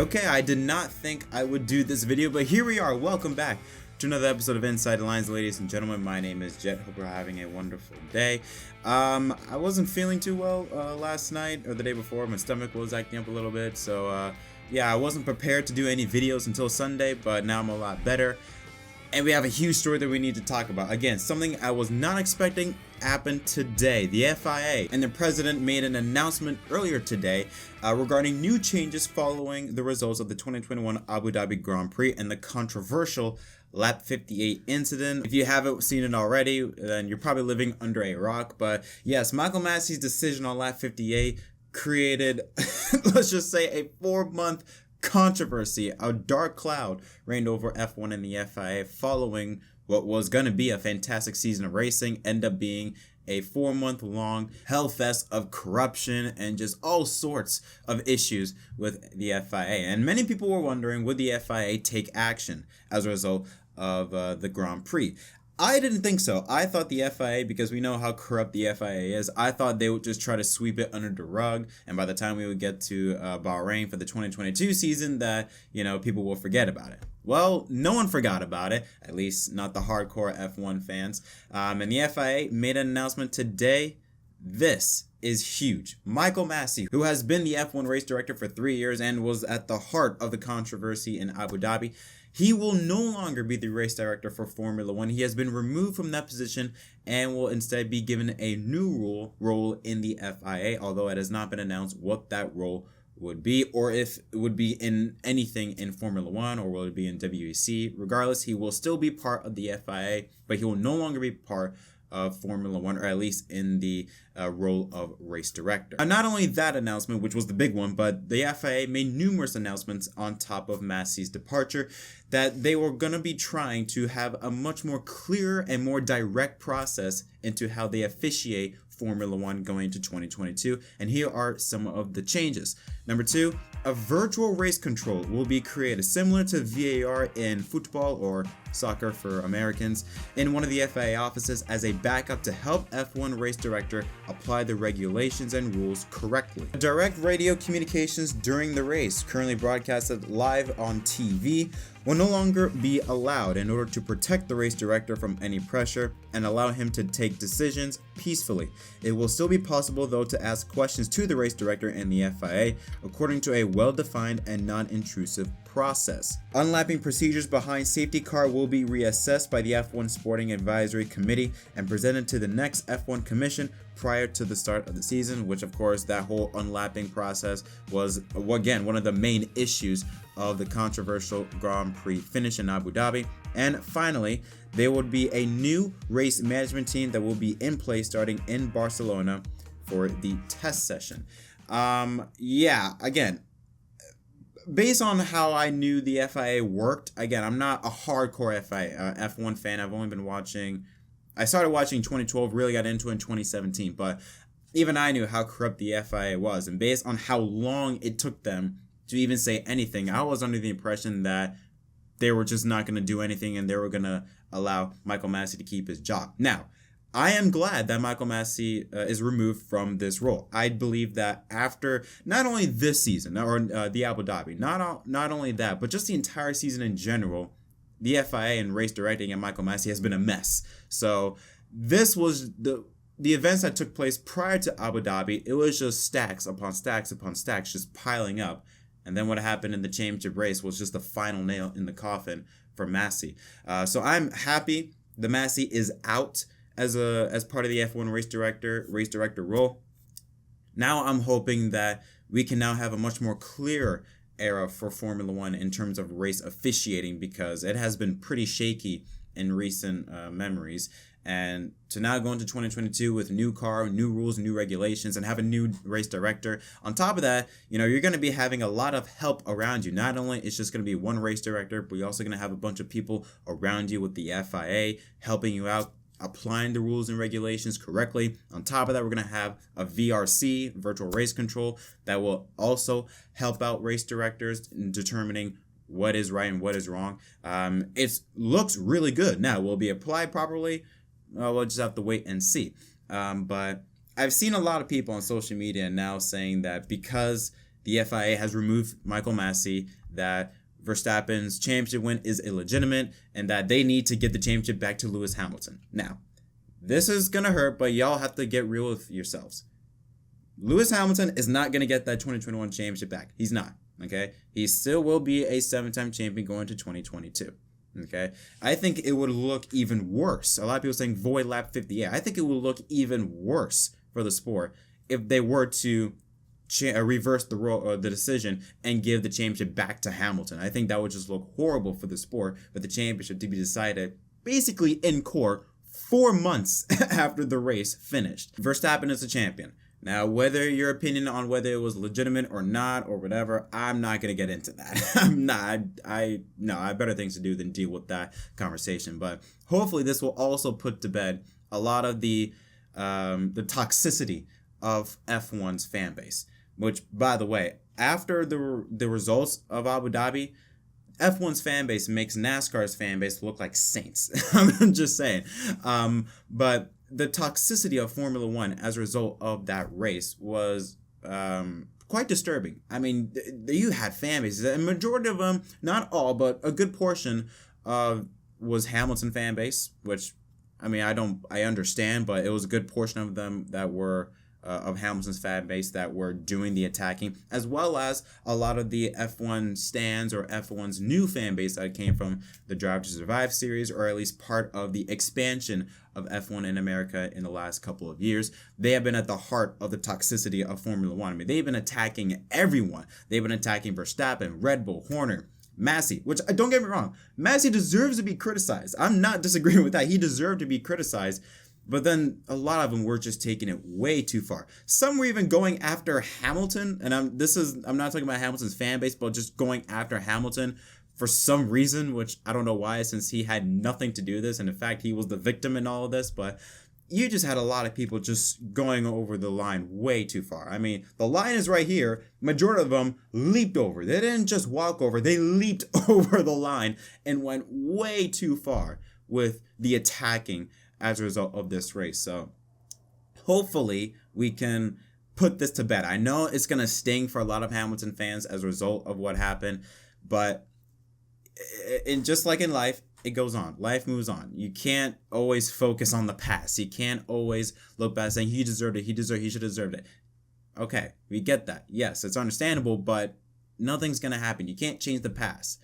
Okay, I did not think I would do this video, but here we are. Welcome back to another episode of Inside the Lines, ladies and gentlemen. My name is Jet. Hope you're having a wonderful day. I wasn't feeling too well last night or the day before. My stomach was acting up a little bit, so yeah, I wasn't prepared to do any videos until Sunday, but now I'm a lot better. And we have a huge story that we need to talk about. Again, something I was not expecting happened today. The FIA and the president made an announcement earlier today regarding new changes following the results of the 2021 Abu Dhabi Grand Prix and the controversial Lap 58 incident. If you haven't seen it already, then you're probably living under a rock. But yes, Michael Masi's decision on Lap 58 created, let's just say, a 4-month controversy. A dark cloud reigned over F1 and the FIA following what was going to be a fantastic season of racing end up being a 4-month-long hellfest of corruption and just all sorts of issues with the FIA. And many people were wondering, would the FIA take action as a result of the Grand Prix? I didn't think so. I thought the FIA, because we know how corrupt the FIA is, I thought they would just try to sweep it under the rug, and by the time we would get to Bahrain for the 2022 season, that, you know, people will forget about it. Well, no one forgot about it, at least not the hardcore F1 fans, and the FIA made an announcement today. This is huge. Michael Masi, who has been the F1 race director for 3 years and was at the heart of the controversy in Abu Dhabi, he will no longer be the race director for Formula One. He has been removed from that position and will instead be given a new role in the FIA, although it has not been announced what that role would be, or if it would be in anything in Formula One, or will it be in WEC. Regardless, he will still be part of the FIA, but he will no longer be part of Formula One, or at least in the role of race director. And not only that announcement, which was the big one, but the FIA made numerous announcements on top of Masi's departure that they were going to be trying to have a much more clear and more direct process into how they officiate Formula One going into 2022. And here are some of the changes. Number 2, a virtual race control will be created, similar to VAR in football or soccer for Americans, in one of the FIA offices as a backup to help F1 race director apply the regulations and rules correctly. Direct radio communications during the race, currently broadcasted live on TV, will no longer be allowed in order to protect the race director from any pressure and allow him to take decisions peacefully. It will still be possible, though, to ask questions to the race director and the FIA according to a well-defined and non-intrusive process. Unlapping procedures behind safety car will be reassessed by the F1 Sporting Advisory Committee and presented to the next F1 Commission prior to the start of the season, which of course that whole unlapping process was, again, one of the main issues of the controversial Grand Prix finish in Abu Dhabi. And finally, there would be a new race management team that will be in place starting in Barcelona for the test session. Yeah, again, based on how I knew the FIA worked, again, I'm not a hardcore F1 fan. I've only been watching, I started watching 2012, really got into it in 2017, but even I knew how corrupt the FIA was. And based on how long it took them to even say anything, I was under the impression that they were just not going to do anything and they were going to allow Michael Masi to keep his job. Now, I am glad that Michael Masi is removed from this role. I believe that after not only this season or the Abu Dhabi, not only that, but just the entire season in general, the FIA and race directing and Michael Masi has been a mess. So this was the events that took place prior to Abu Dhabi. It was just stacks upon stacks upon stacks, just piling up. And then what happened in the championship race was just the final nail in the coffin for Masi. So I'm happy the Masi is out as part of the F1 race director role. Now I'm hoping that we can now have a much more clear era for Formula One in terms of race officiating, because it has been pretty shaky in recent memories. And to now go into 2022 with new car, new rules, new regulations, and have a new race director. On top of that, you know, you're going to be having a lot of help around you. Not only it's just going to be one race director, but you're also going to have a bunch of people around you with the FIA helping you out, applying the rules and regulations correctly. On top of that, we're going to have a VRC, virtual race control, that will also help out race directors in determining what is right and what is wrong. It looks really good. Now, will it be applied properly? We'll just have to wait and see. But I've seen a lot of people on social media now saying that because the FIA has removed Michael Masi, that Verstappen's championship win is illegitimate, and that they need to get the championship back to Lewis Hamilton. Now, this is going to hurt, but y'all have to get real with yourselves. Lewis Hamilton is not going to get that 2021 championship back. He's not, okay? He still will be a 7-time champion going to 2022, okay? I think it would look even worse. A lot of people saying void lap 58. I think it would look even worse for the sport if they were to reverse the decision and give the championship back to Hamilton. I think that would just look horrible for the sport, for the championship to be decided basically in court 4 months after the race finished. Verstappen is the champion. Now, whether your opinion on whether it was legitimate or not or whatever, I'm not going to get into that. I have better things to do than deal with that conversation. But hopefully this will also put to bed a lot of the toxicity of F1's fan base. Which, by the way, after the results of Abu Dhabi, F1's fan base makes NASCAR's fan base look like saints. I'm just saying. But the toxicity of Formula One as a result of that race was quite disturbing. I mean, you had fan bases. A majority of them, not all, but a good portion was Hamilton fan base, which, I mean, I understand, but it was a good portion of them that were of Hamilton's fan base that were doing the attacking, as well as a lot of the F1 stands or F1's new fan base that came from the Drive to Survive series, or at least part of the expansion of F1 in America in the last couple of years. They have been at the heart of the toxicity of Formula One. I mean, they've been attacking everyone. They've been attacking Verstappen, Red Bull, Horner, Masi, which, don't get me wrong, Masi deserves to be criticized. I'm not disagreeing with that. He deserved to be criticized. But then a lot of them were just taking it way too far. Some were even going after Hamilton, and I'm not talking about Hamilton's fan base, but just going after Hamilton for some reason, which I don't know why, since he had nothing to do with this, and in fact he was the victim in all of this. But you just had a lot of people just going over the line way too far. I mean, the line is right here. Majority of them leaped over. They didn't just walk over. They leaped over the line and went way too far with the attacking as a result of this race. So hopefully we can put this to bed. I know it's going to sting for a lot of Hamilton fans as a result of what happened, but just like in life, it goes on. Life moves on. You can't always focus on the past. You can't always look back saying he deserved it, he should have deserved it. Okay, we get that. Yes, it's understandable, but nothing's going to happen. You can't change the past.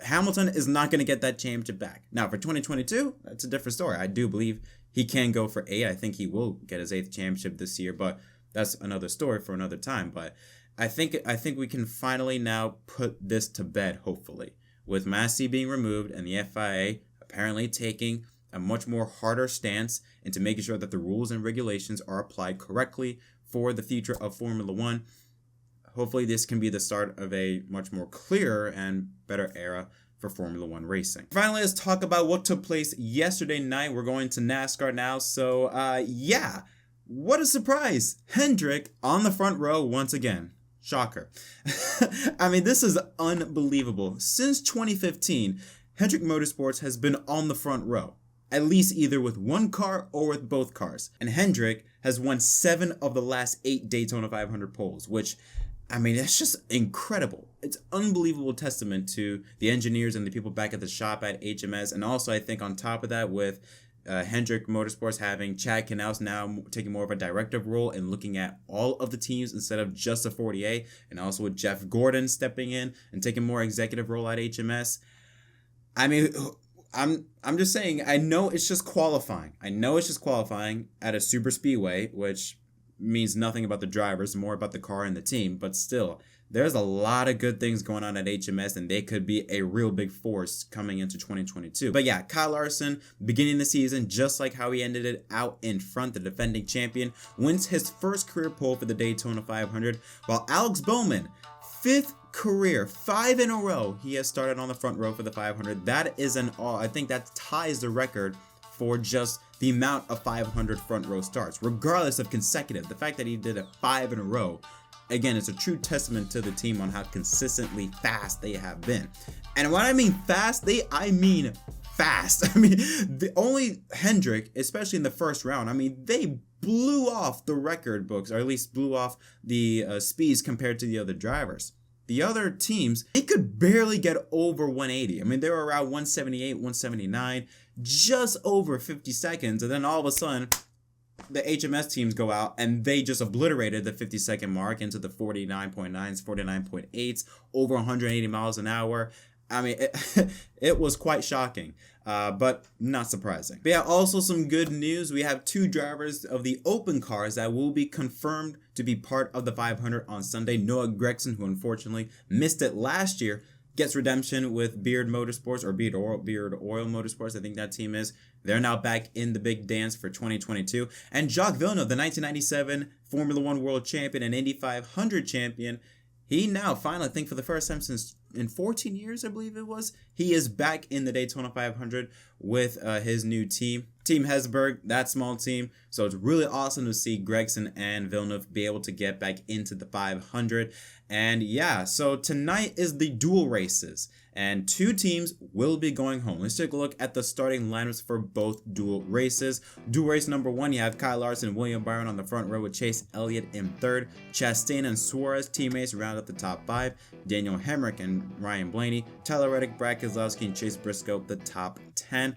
Hamilton is not going to get that championship back. Now, for 2022, that's a different story. I do believe he can go for 8. I think he will get his 8th championship this year, but that's another story for another time. But I think we can finally now put this to bed, hopefully, with Masi being removed and the FIA apparently taking a much more harder stance into making sure that the rules and regulations are applied correctly for the future of Formula One. Hopefully this can be the start of a much more clearer and better era for Formula One racing. Finally, let's talk about what took place yesterday night. We're going to NASCAR now. So, yeah, what a surprise. Hendrick on the front row once again. Shocker. I mean, this is unbelievable. Since 2015, Hendrick Motorsports has been on the front row, at least either with one car or with both cars. And Hendrick has won 7 of the last 8 Daytona 500 poles, which, I mean, it's just incredible. It's unbelievable testament to the engineers and the people back at the shop at HMS. And also, I think on top of that, with Hendrick Motorsports having Chad Knaus now taking more of a directive role and looking at all of the teams instead of just the 48, and also with Jeff Gordon stepping in and taking more executive role at HMS. I mean, I'm just saying, I know it's just qualifying. At a super speedway, which means nothing about the drivers, more about the car and the team, but still, there's a lot of good things going on at HMS, and they could be a real big force coming into 2022. But yeah, Kyle Larson, beginning the season, just like how he ended it out in front, the defending champion, wins his first career pole for the Daytona 500, while Alex Bowman, 5th career, 5 in a row, he has started on the front row for the 500. That is I think that ties the record for just the amount of 500 front row starts, regardless of consecutive. The fact that he did it 5 in a row, again, it's a true testament to the team on how consistently fast they have been. And when I mean fast, I mean fast. I mean, the only Hendrick, especially in the first round, I mean, they blew off the record books, or at least blew off the speeds compared to the other drivers. The other teams, they could barely get over 180. I mean, they were around 178, 179, just over 50 seconds. And then all of a sudden, the HMS teams go out and they just obliterated the 50-second mark into the 49.9s, 49.8s, over 180 miles an hour. I mean, it was quite shocking, but not surprising. But yeah, also some good news. We have 2 drivers of the open cars that will be confirmed to be part of the 500 on Sunday. Noah Gragson, who unfortunately missed it last year, gets redemption with Beard Motorsports, or Beard Oil Motorsports, I think that team is. They're now back in the big dance for 2022. And Jacques Villeneuve, the 1997 Formula One World Champion and Indy 500 champion, he now finally, I think for the first time since in 14 years, I believe it was, he is back in the Daytona 500 with his new team, Team Hesburg, that small team. So it's really awesome to see Gragson and Villeneuve be able to get back into the 500. And yeah, so tonight is the dual races, and 2 teams will be going home. Let's take a look at the starting lineups for both dual races. Dual race number 1, you have Kyle Larson and William Byron on the front row with Chase Elliott in third. Chastain and Suarez teammates round up the top 5. Daniel Hemrick and Ryan Blaney, Tyler Reddick, Brad Keselowski, and Chase Briscoe the top 10.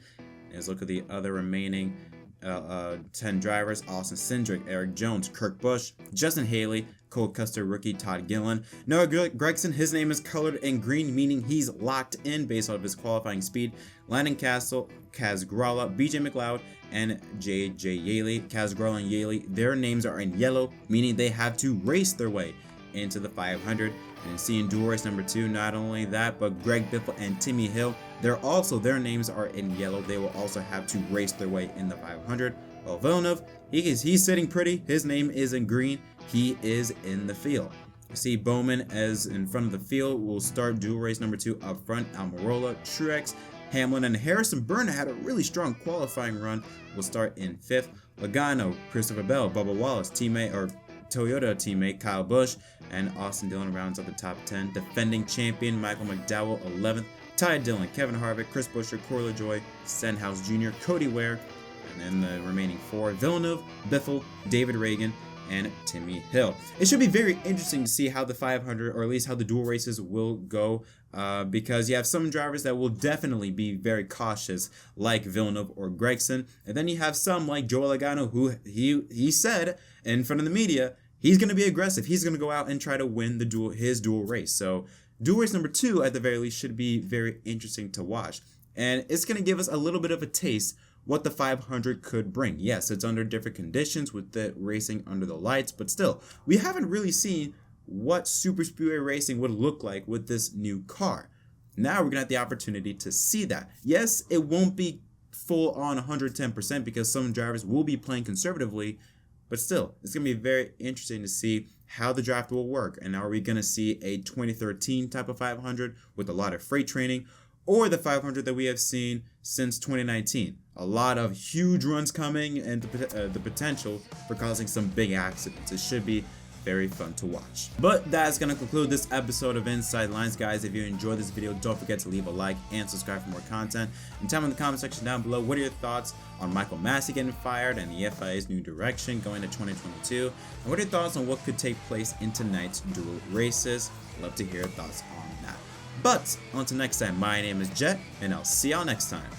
Let's look at the other remaining 10 drivers: Austin Cindric, Eric Jones, Kurt Busch, Justin Haley, Cole Custer rookie Todd Gilliland. Noah Gragson, his name is colored in green, meaning he's locked in based off his qualifying speed. Landon Castle, Kaz Grala, BJ McLeod, and JJ Yaley. Kaz Grala and Yaley, their names are in yellow, meaning they have to race their way into the 500. And seeing dual race number 2, not only that, but Greg Biffle and Timmy Hill, their names are in yellow. They will also have to race their way in the 500. Well, Villeneuve, he's sitting pretty. His name is in green. He is in the field. You see Bowman as in front of the field will start dual race number 2 up front. Almirola, Truex, Hamlin, and Harrison Burton had a really strong qualifying run. Will start in 5th. Logano, Christopher Bell, Bubba Wallace, Toyota teammate Kyle Busch, and Austin Dillon rounds up the top 10. Defending champion Michael McDowell 11th. Ty Dillon, Kevin Harvick, Chris Buescher, Corey LaJoie, Stenhouse Jr., Cody Ware, and then the remaining 4: Villeneuve, Biffle, David Reagan, and Timmy Hill. It should be very interesting to see how the 500, or at least how the dual races will go, because you have some drivers that will definitely be very cautious, like Villeneuve or Gragson, and then you have some like Joey Logano, who he said in front of the media he's going to be aggressive. He's going to go out and try to win his dual race. So dual race number 2, at the very least, should be very interesting to watch, and it's going to give us a little bit of a taste what the 500 could bring. Yes, it's under different conditions with the racing under the lights, but still, we haven't really seen what super speedway racing would look like with this new car. Now we're gonna have the opportunity to see that. Yes, it won't be full on 110% because some drivers will be playing conservatively, but still, it's gonna be very interesting to see how the draft will work. And are we gonna see a 2013 type of 500 with a lot of freight training, or the 500 that we have seen since 2019? A lot of huge runs coming and the potential for causing some big accidents. It should be very fun to watch. But that's gonna conclude this episode of Inside Lines, guys. If you enjoyed this video, don't forget to leave a like and subscribe for more content. And tell me in the comment section down below, what are your thoughts on Michael Masi getting fired and the FIA's new direction going to 2022? And what are your thoughts on what could take place in tonight's dual races? Love to hear your thoughts on that. But until next time, my name is Jet, and I'll see y'all next time.